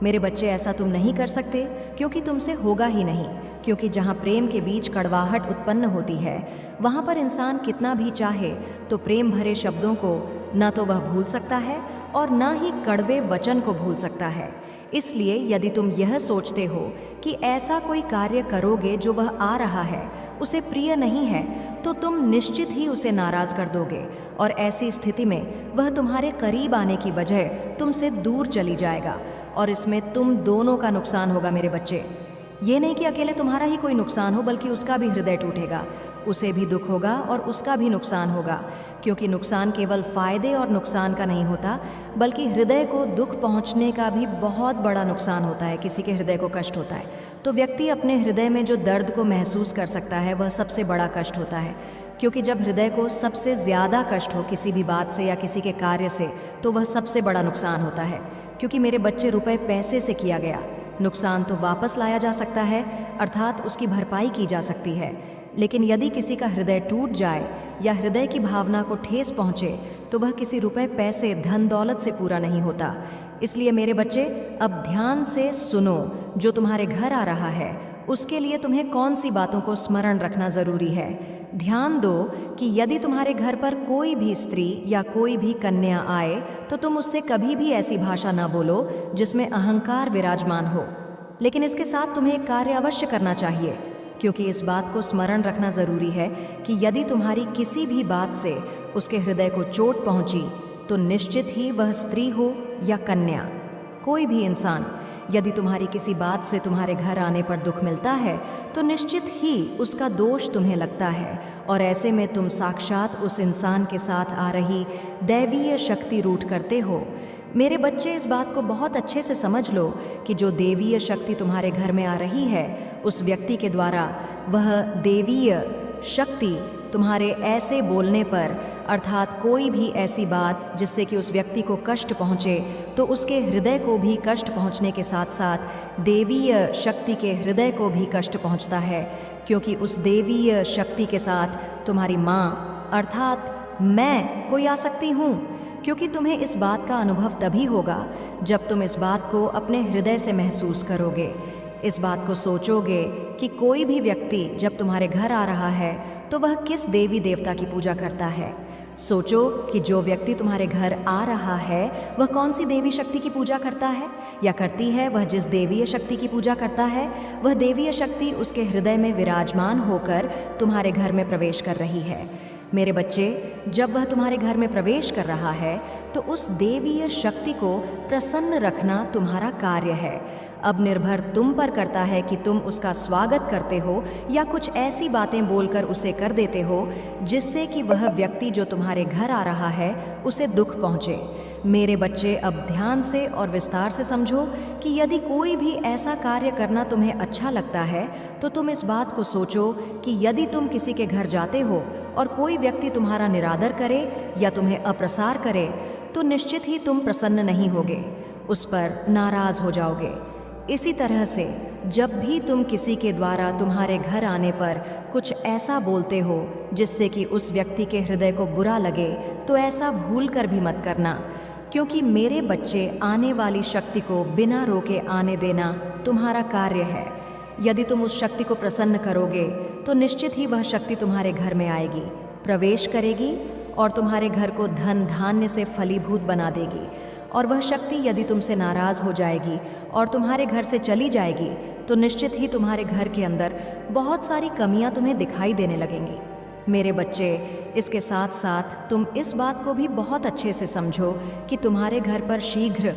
मेरे बच्चे, ऐसा तुम नहीं कर सकते, क्योंकि तुमसे होगा ही नहीं। क्योंकि जहाँ प्रेम के बीच कड़वाहट उत्पन्न होती है, वहाँ पर इंसान कितना भी चाहे तो प्रेम भरे शब्दों को ना तो वह भूल सकता है और ना ही कड़वे वचन को भूल सकता है। इसलिए यदि तुम यह सोचते हो कि ऐसा कोई कार्य करोगे जो वह आ रहा है उसे प्रिय नहीं है, तो तुम निश्चित ही उसे नाराज कर दोगे और ऐसी स्थिति में वह तुम्हारे करीब आने की वजह तुमसे दूर चली जाएगा और इसमें तुम दोनों का नुकसान होगा मेरे बच्चे। ये नहीं कि अकेले तुम्हारा ही कोई नुकसान हो, बल्कि उसका भी हृदय टूटेगा, उसे भी दुख होगा और उसका भी नुकसान होगा। क्योंकि नुकसान केवल फायदे और नुकसान का नहीं होता, बल्कि हृदय को दुख पहुंचने का भी बहुत बड़ा नुकसान होता है। किसी के हृदय को कष्ट होता है तो व्यक्ति अपने हृदय में जो दर्द को महसूस कर सकता है वह सबसे बड़ा कष्ट होता है। क्योंकि जब हृदय को सबसे ज़्यादा कष्ट हो किसी भी बात से या किसी के कार्य से, तो वह सबसे बड़ा नुकसान होता है। क्योंकि मेरे बच्चे, रुपए पैसे से किया गया नुकसान तो वापस लाया जा सकता है, अर्थात उसकी भरपाई की जा सकती है। लेकिन यदि किसी का हृदय टूट जाए या हृदय की भावना को ठेस पहुँचे तो वह किसी रुपए पैसे धन दौलत से पूरा नहीं होता। इसलिए मेरे बच्चे, अब ध्यान से सुनो। जो तुम्हारे घर आ रहा है उसके लिए तुम्हें कौन सी बातों को स्मरण रखना ज़रूरी है। ध्यान दो कि यदि तुम्हारे घर पर कोई भी स्त्री या कोई भी कन्या आए तो तुम उससे कभी भी ऐसी भाषा ना बोलो जिसमें अहंकार विराजमान हो। लेकिन इसके साथ तुम्हें एक कार्य अवश्य करना चाहिए, क्योंकि इस बात को स्मरण रखना ज़रूरी है कि यदि तुम्हारी किसी भी बात से उसके हृदय को चोट पहुंची तो निश्चित ही वह स्त्री हो या कन्या, कोई भी इंसान, यदि तुम्हारी किसी बात से तुम्हारे घर आने पर दुख मिलता है तो निश्चित ही उसका दोष तुम्हें लगता है और ऐसे में तुम साक्षात उस इंसान के साथ आ रही दैवीय शक्ति रूठ करते हो। मेरे बच्चे, इस बात को बहुत अच्छे से समझ लो कि जो देवीय शक्ति तुम्हारे घर में आ रही है उस व्यक्ति के द्वारा वह देवीय शक्ति तुम्हारे ऐसे बोलने पर, अर्थात कोई भी ऐसी बात जिससे कि उस व्यक्ति को कष्ट पहुँचे, तो उसके हृदय को भी कष्ट पहुँचने के साथ साथ देवीय शक्ति के हृदय को भी कष्ट पहुँचता है। क्योंकि उस देवीय शक्ति के साथ तुम्हारी माँ, अर्थात मैं, कोई आ सकती हूँ। क्योंकि तुम्हें इस बात का अनुभव तभी होगा जब तुम इस बात को अपने हृदय से महसूस करोगे। इस बात को सोचोगे कि कोई भी व्यक्ति जब तुम्हारे घर आ रहा है तो वह किस देवी देवता की पूजा करता है। सोचो कि जो व्यक्ति तुम्हारे घर आ रहा है वह कौन सी देवी शक्ति की पूजा करता है या करती है। वह जिस देवीय शक्ति की पूजा करता है वह देवीय शक्ति उसके हृदय में विराजमान होकर तुम्हारे घर में प्रवेश कर रही है। मेरे बच्चे, जब वह तुम्हारे घर में प्रवेश कर रहा है तो उस देवीय शक्ति को प्रसन्न रखना तुम्हारा कार्य है। अब निर्भर तुम पर करता है कि तुम उसका स्वागत करते हो या कुछ ऐसी बातें बोलकर उसे कर देते हो जिससे कि वह व्यक्ति जो तुम्हारे घर आ रहा है उसे दुख पहुँचे। मेरे बच्चे, अब ध्यान से और विस्तार से समझो कि यदि कोई भी ऐसा कार्य करना तुम्हें अच्छा लगता है तो तुम इस बात को सोचो कि यदि तुम किसी के घर जाते हो और कोई व्यक्ति तुम्हारा निरादर करे या तुम्हें अप्रसार करे तो निश्चित ही तुम प्रसन्न नहीं होगे, उस पर नाराज हो जाओगे। इसी तरह से जब भी तुम किसी के द्वारा तुम्हारे घर आने पर कुछ ऐसा बोलते हो जिससे कि उस व्यक्ति के हृदय को बुरा लगे तो ऐसा भूल कर भी मत करना। क्योंकि मेरे बच्चे, आने वाली शक्ति को बिना रोके आने देना तुम्हारा कार्य है। यदि तुम उस शक्ति को प्रसन्न करोगे तो निश्चित ही वह शक्ति तुम्हारे घर में आएगी, प्रवेश करेगी और तुम्हारे घर को धन धान्य से फलीभूत बना देगी। और वह शक्ति यदि तुमसे नाराज़ हो जाएगी और तुम्हारे घर से चली जाएगी तो निश्चित ही तुम्हारे घर के अंदर बहुत सारी कमियां तुम्हें दिखाई देने लगेंगी। मेरे बच्चे, इसके साथ साथ तुम इस बात को भी बहुत अच्छे से समझो कि तुम्हारे घर पर शीघ्र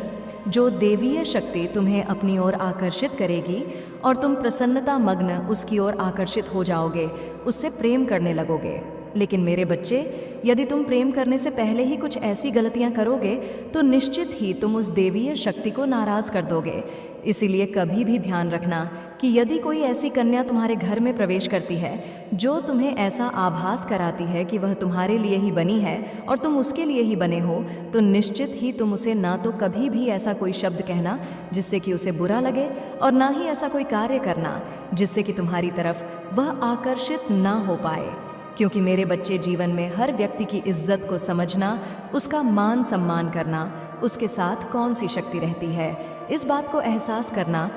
जो देवीय शक्ति तुम्हें अपनी ओर आकर्षित करेगी और तुम प्रसन्नता मग्न उसकी ओर आकर्षित हो जाओगे, उससे प्रेम करने लगोगे। लेकिन मेरे बच्चे, यदि तुम प्रेम करने से पहले ही कुछ ऐसी गलतियां करोगे तो निश्चित ही तुम उस देवीय शक्ति को नाराज़ कर दोगे। इसीलिए कभी भी ध्यान रखना कि यदि कोई ऐसी कन्या तुम्हारे घर में प्रवेश करती है जो तुम्हें ऐसा आभास कराती है कि वह तुम्हारे लिए ही बनी है और तुम उसके लिए ही बने हो, तो निश्चित ही तुम उसे ना तो कभी भी ऐसा कोई शब्द कहना जिससे कि उसे बुरा लगे और ना ही ऐसा कोई कार्य करना जिससे कि तुम्हारी तरफ वह आकर्षित ना हो पाए। क्योंकि मेरे बच्चे जीवन में हर व्यक्ति की इज्जत को समझना, उसका मान सम्मान करना, उसके साथ कौन सी शक्ति रहती है, इस बात को एहसास करना